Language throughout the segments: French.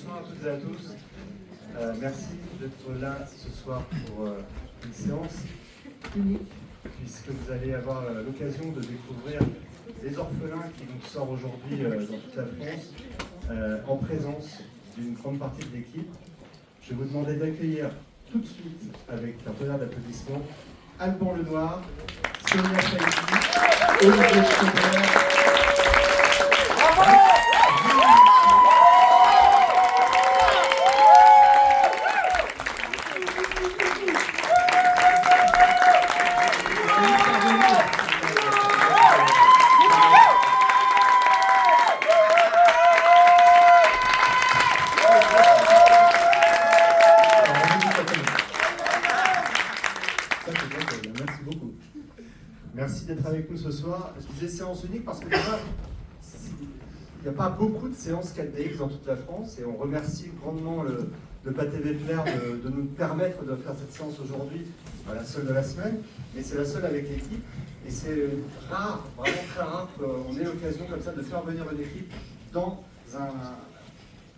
Bonsoir à toutes et à tous. Merci d'être là ce soir pour une séance unique, puisque vous allez avoir l'occasion de découvrir Les Orphelins qui donc sort aujourd'hui dans toute la France, en présence d'une grande partie de l'équipe. Je vais vous demander d'accueillir tout de suite, avec un tonnerre d'applaudissements, Alban Lenoir, Sonia Chaïti, Olivier Schubert. Merci beaucoup. Merci d'être avec nous ce soir. Je disais séance unique parce que déjà, il n'y a pas beaucoup de séances 4DX dans toute la France et on remercie grandement le PATV Flair de nous permettre de faire cette séance aujourd'hui, pas la seule de la semaine, mais c'est la seule avec l'équipe. Et c'est rare, vraiment très rare qu'on ait l'occasion comme ça de faire venir une équipe dans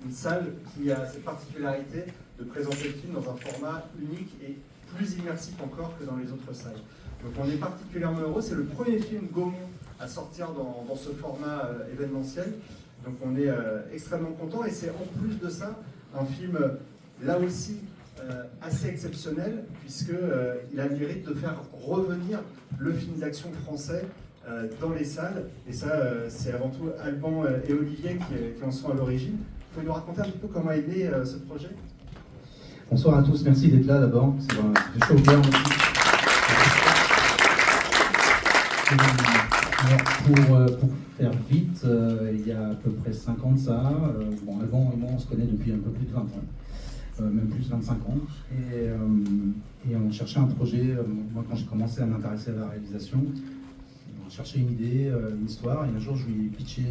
une salle qui a cette particularité de présenter le film dans un format unique et plus immersif encore que dans les autres salles. Donc on est particulièrement heureux, c'est le premier film Gaumont à sortir dans ce format événementiel. Donc on est extrêmement content et c'est en plus de ça un film là aussi assez exceptionnel puisqu'il a le mérite de faire revenir le film d'action français dans les salles. Et ça c'est avant tout Alban et Olivier qui en sont à l'origine. Vous pouvez nous raconter un petit peu comment est né ce projet ? Bonsoir à tous, merci d'être là d'abord. C'est chaud au cœur aussi. Alors pour faire vite, il y a à peu près 5 ans de ça. Alban et moi on se connaît depuis un peu plus de 20 ans, même plus de 25 ans. Et on cherchait un projet. Moi quand j'ai commencé à m'intéresser à la réalisation, on cherchait une idée, une histoire. Et un jour je lui ai pitché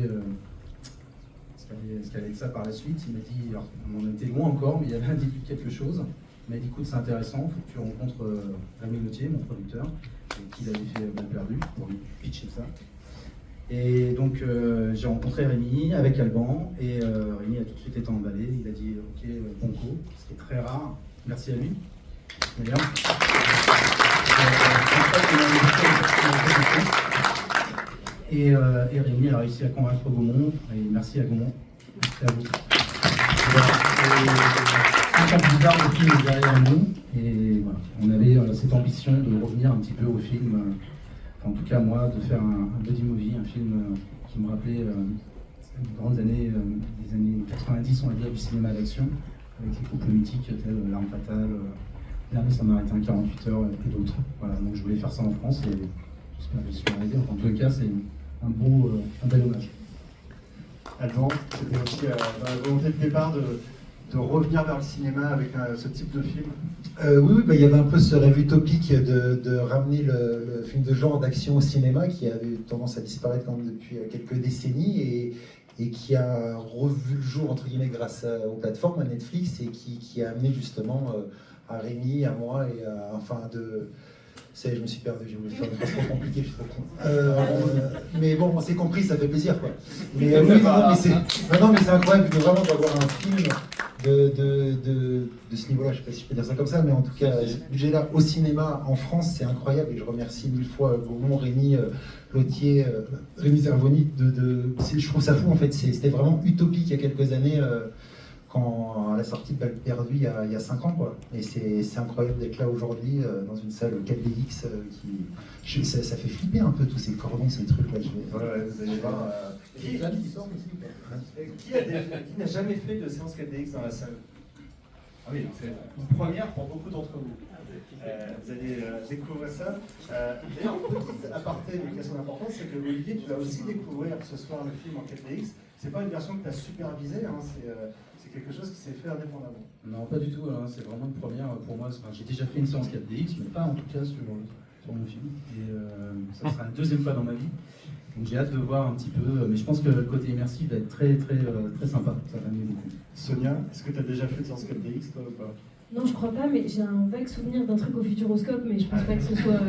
ce qu'elle allait être ça par la suite. Il m'a dit, alors on en était loin encore, mais il y avait un début de quelque chose. Il m'a dit, écoute, c'est intéressant, il faut que tu rencontres Rémi Gauthier, mon producteur, qui l'avait fait Balle perdue, pour lui pitcher ça. Et donc j'ai rencontré Rémi avec Alban, et Rémi a tout de suite été emballé. Il a dit, ok, banco, ce qui est très rare. Merci à lui. D'ailleurs. Et Rémi a réussi à convaincre Gaumont, et merci à Gaumont, merci à vous. Et 5 ans plus tard, le film est derrière nous, et voilà, on avait cette ambition de revenir un petit peu au film, en tout cas moi, de faire un buddy movie, un film qui me rappelait les grandes années, des années 90, on va dire, du cinéma d'action, avec les couples mythiques tels L'Arme Fatale, Dernier Samaritain, 48 heures et d'autres. Voilà, donc je voulais faire ça en France, et j'espère que j'y suis arrivé. En tous les cas, c'est un bel hommage. Alban, c'était aussi dans la volonté de départ de revenir vers le cinéma avec ce type de film. Oui, il y avait un peu ce rêve utopique de ramener le film de genre d'action au cinéma qui avait tendance à disparaître quand même depuis quelques décennies et qui a revu le jour entre guillemets grâce aux plateformes, à Netflix, et qui a amené justement à Rémi, à moi et je me suis perdu, j'ai voulu faire une phrase trop compliquée, je suis trop con. Mais bon, on s'est compris, ça fait plaisir quoi. Mais oui, mais c'est incroyable vraiment d'avoir un film de ce niveau-là, je ne sais pas si je peux dire ça comme ça, mais en tout cas, ce budget-là au cinéma en France, c'est incroyable et je remercie 1000 fois Gaumont, Rémi, Gauthier, Rémi Zervoni. Je trouve ça fou en fait, c'était vraiment utopique il y a quelques années. Quand à la sortie de Balle perdue il y a 5 ans quoi. Et c'est incroyable d'être là aujourd'hui dans une salle 4DX ça fait flipper un peu tous ces cordons, ces trucs là. Vous allez voir. Qui n'a jamais fait de séance 4DX dans la salle? Ah oui, c'est une première pour beaucoup d'entre vous. Vous allez découvrir ça. D'ailleurs, petite aparté, mais qui a son importance, c'est que Olivier, tu vas aussi découvrir ce soir le film en 4DX. C'est pas une version que tu as supervisée, hein, c'est quelque chose qui s'est fait indépendamment. Non, pas du tout, hein, c'est vraiment une première pour moi. J'ai déjà fait une séance 4DX, mais pas en tout cas sur mon film. Et ça sera la deuxième fois dans ma vie. Donc j'ai hâte de voir un petit peu, mais je pense que le côté immersif va être très sympa, ça va m'aider beaucoup. Sonia, est-ce que tu as déjà fait de séance 4DX toi ou pas? Non, je crois pas, mais j'ai un vague souvenir d'un truc au Futuroscope, mais je pense pas que ce soit.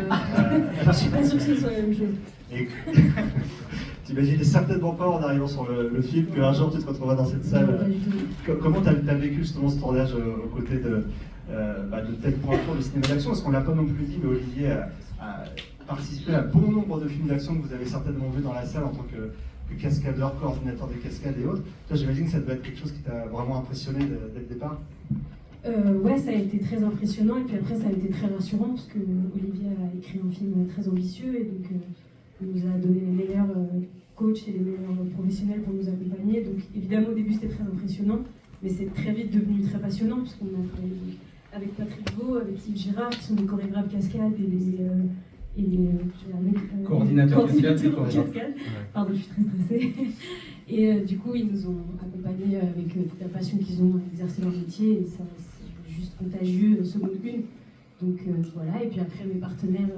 Je suis pas sûre que ce soit la même chose. Et t'imaginais certainement pas en arrivant sur le film qu'un jour tu te retrouveras dans cette salle. Non, pas du tout. Comment tu as vécu justement ce tournage aux côtés de telles pointures de cinéma d'action? Parce qu'on l'a pas non plus dit, mais Olivier a participé à bon nombre de films d'action que vous avez certainement vu dans la salle en tant que cascadeur, coordinateur des cascades et autres. Toi, j'imagine que ça devait être quelque chose qui t'a vraiment impressionné dès le départ. Ouais, ça a été très impressionnant et puis après ça a été très rassurant parce que Olivier a écrit un film très ambitieux et donc il nous a donné les meilleurs coachs et les meilleurs professionnels pour nous accompagner. Donc évidemment au début c'était très impressionnant, mais c'est très vite devenu très passionnant parce qu'on a travaillé avec Patrick Vaux, avec Yves Girard qui sont des chorégraphes cascades et les Coordinateurs cascades. cascades. Pardon, je suis très stressée. Et du coup, ils nous ont accompagnés avec toute la passion qu'ils ont à exercer leur métier. Et ça, c'est juste contagieux, seconde une. Donc voilà. Et puis après, mes partenaires,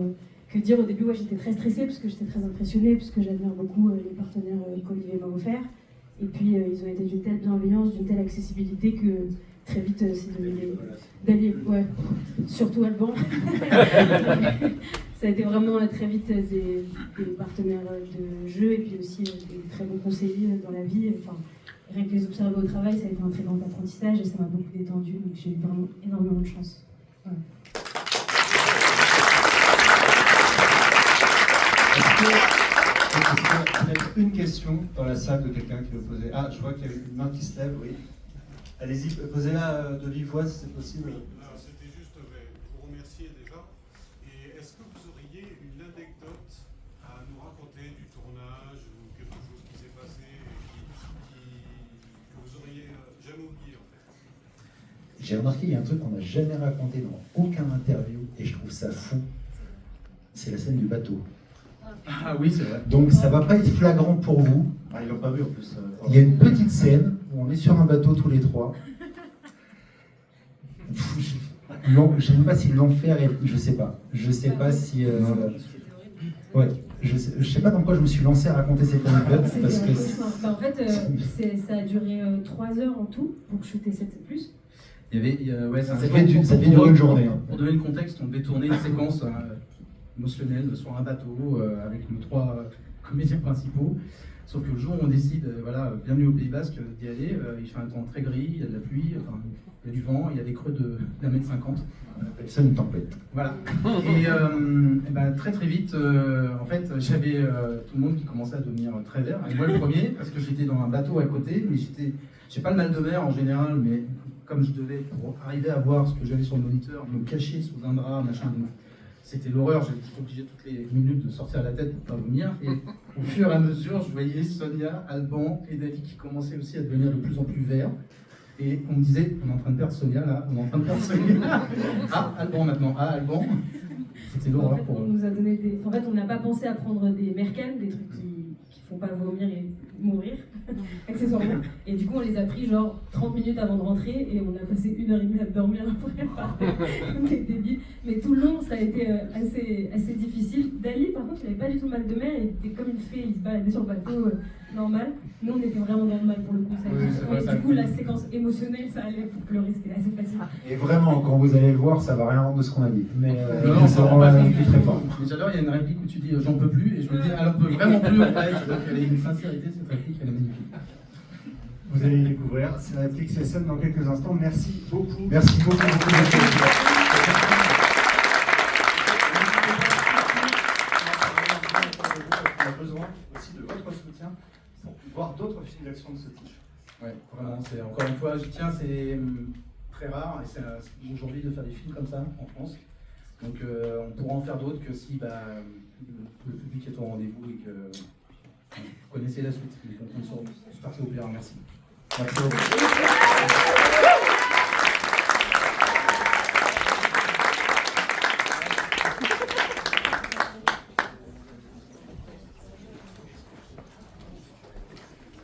que dire au début, j'étais très stressée parce que j'étais très impressionnée, parce que j'admire beaucoup les partenaires qu'Olivier m'a offert. Et puis, ils ont été d'une telle bienveillance, d'une telle accessibilité que très vite, c'est devenu d'aller, ouais, surtout Alban. Ça a été vraiment très vite des partenaires de jeu et puis aussi des très bons conseillers dans la vie. Enfin, rien que les observer au travail, ça a été un très grand apprentissage et ça m'a beaucoup détendu. Donc j'ai eu vraiment énormément de chance. Voilà. Est-ce qu'il y a une question dans la salle de quelqu'un qui veut poser? Ah, je vois qu'il y a une main qui se lève, oui. Allez-y, posez-la de vive voix si c'est possible. Alors, c'était juste vous remercier déjà. Et est-ce que vous auriez une anecdote à nous raconter du tournage ou quelque chose qui s'est passé et que vous auriez jamais oublié en fait? J'ai remarqué, il y a un truc qu'on n'a jamais raconté dans aucun interview, et je trouve ça fou. C'est la scène du bateau. Ah oui, c'est vrai. Donc ça va pas être flagrant pour vous. Ah, ils l'ont pas vu en plus. Il y a une petite scène où on est sur un bateau tous les trois. Non, je ne sais pas si l'enfer est... Je sais pas. Je sais pas si... Ouais. Je sais pas dans quoi je me suis lancé à raconter cette anecdote. Parce que en fait, ça a duré 3 heures en tout pour shooter 7 plus. Il y avait, ouais, ça fait durer une journée. Pour donner le contexte, on devait tourner une séquence émotionnelle sur un bateau avec nos 3 comédiens principaux. Sauf que le jour où on décide, bienvenue au Pays Basque, d'y aller, il fait un temps très gris, il y a de la pluie, enfin, il y a du vent, il y a des creux d'1,50 m. On appelle ça une tempête. Voilà. Et très très vite, en fait, j'avais tout le monde qui commençait à devenir très vert. Et moi le premier, parce que j'étais dans un bateau à côté, mais j'ai pas le mal de mer en général, mais comme je devais, pour arriver à voir ce que j'avais sur le moniteur, me cacher sous un drap, machin, c'était l'horreur, j'étais obligé toutes les minutes de sortir à la tête pour pas vomir. Et au fur et à mesure, je voyais Sonia, Alban et David qui commençaient aussi à devenir de plus en plus verts. Et on me disait, on est en train de perdre Sonia là, on est en train de perdre Sonia. Ah, Alban maintenant, ah, Alban. C'était l'horreur pour eux. On nous a donné des... En fait, on n'a pas pensé à prendre des Merkel, des trucs qui font pas vomir et mourir, accessoirement. Et du coup, on les a pris genre 30 minutes avant de rentrer et on a passé 1h30 à dormir après. On est débiles. Mais tout le long, ça a été assez difficile. Dali, par contre, il n'avait pas du tout mal de mer, il était comme une fée, il se baladait sur le bateau normal. Nous, on était vraiment dans le mal pour le coup. Du coup, la séquence émotionnelle, ça allait pour pleurer, c'était assez facile. Et vraiment, quand vous allez le voir, ça va rien rendre de ce qu'on a dit. Mais non, ça rend la vie très fort. Mais tout à l'heure, il y a une réplique où tu dis j'en peux plus, et je me dis alors on peut vraiment plus en fait. Donc elle a une sincérité, cette réplique, elle est magnifique. Vous allez découvrir, c'est la réplique CSM dans quelques instants. Merci beaucoup. Merci beaucoup. On a besoin aussi de votre soutien pour voir d'autres films d'action de ce type. Ouais, vraiment, c'est encore une fois, j'y tiens, c'est très rare, et c'est aujourd'hui de faire des films comme ça en France. Donc on pourra en faire d'autres que si le public est au rendez-vous et que vous connaissez la suite. Donc on compte sur vous. Super, merci. Merci beaucoup.